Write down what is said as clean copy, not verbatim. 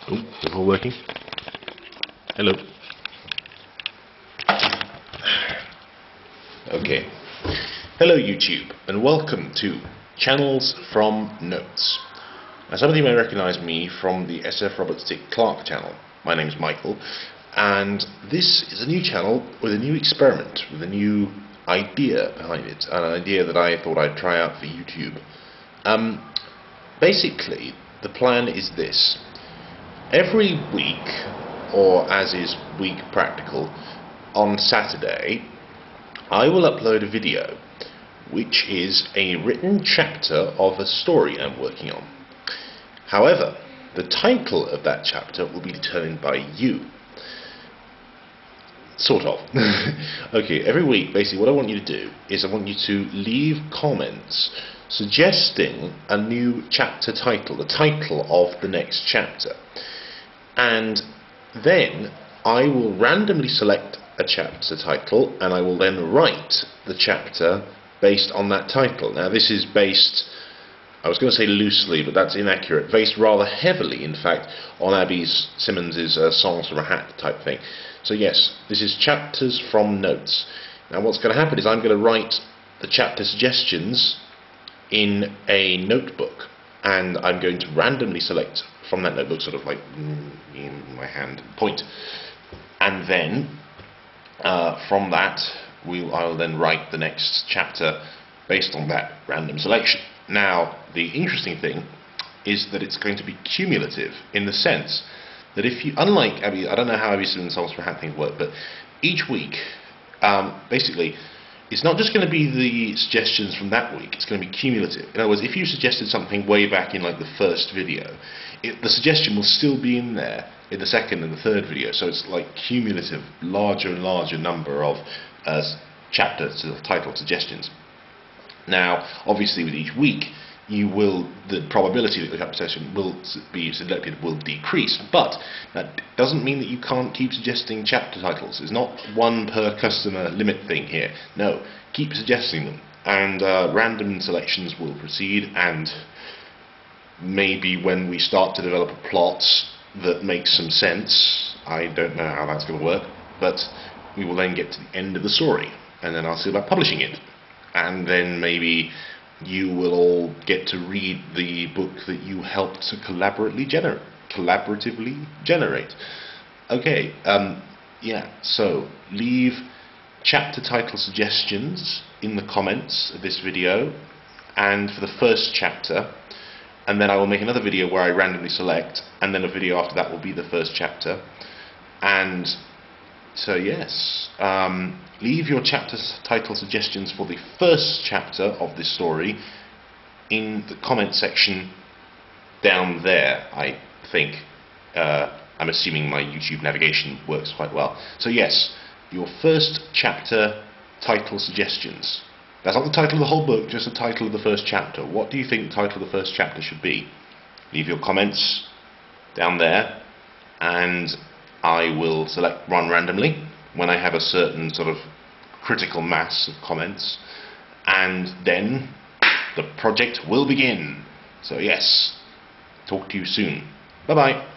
Oh, is it all working? Hello. Okay. Hello YouTube, and welcome to Channels from Notes. Now, some of you may recognise me from the SF Robert Stick Clark channel. My name is Michael, and this is a new channel with a new experiment, with a new idea behind it, an idea that I thought I'd try out for YouTube. Basically, the plan is this. Every week, or as is week practical, on Saturday, I will upload a video which is a written chapter of a story I'm working on. However, the title of that chapter will be determined by you. Sort of. Okay, every week, basically what I want you to do is I want you to leave comments suggesting a new chapter title, the title of the next chapter. And then I will randomly select a chapter title, and I will then write the chapter based on that title. Now this is based, I was going to say loosely, but that's inaccurate, based rather heavily in fact on Abby Simmons's Songs from a Hat type thing. So yes, this is Chapters from Notes. Now what's going to happen is I'm going to write the chapter suggestions in a notebook, and I'm going to randomly select from that notebook, sort of like in my hand, point, and then from that I'll then write the next chapter based on that random selection. Now the interesting thing is that it's going to be cumulative, in the sense that if you, unlike Abby, I don't know how Abby Simmons' Songs from a Hat things work, but each week basically it's not just going to be the suggestions from that week, it's going to be cumulative. In other words, if you suggested something way back in like the first video, the suggestion will still be in there in the second and the third video, so it's like cumulative, larger and larger number of chapter title suggestions. Now, obviously with each week, the probability that the chapter suggestion will be selected will decrease, but that doesn't mean that you can't keep suggesting chapter titles. It's not one per customer limit thing here. No, keep suggesting them, and random selections will proceed, and maybe when we start to develop a plot that makes some sense, I don't know how that's going to work, but we will then get to the end of the story, and then I'll see about publishing it, and then maybe you will all get to read the book that you helped to collaboratively generate. Okay, yeah, so leave chapter title suggestions in the comments of this video, and for the first chapter, and then I will make another video where I randomly select, and then a video after that will be the first chapter. And so yes, leave your chapter title suggestions for the first chapter of this story in the comment section down there. I think, I'm assuming my YouTube navigation works quite well. So yes, your first chapter title suggestions. That's not the title of the whole book, just the title of the first chapter. What do you think the title of the first chapter should be? Leave your comments down there, and I will select one randomly when I have a certain sort of critical mass of comments, and then the project will begin. So yes, talk to you soon. Bye bye.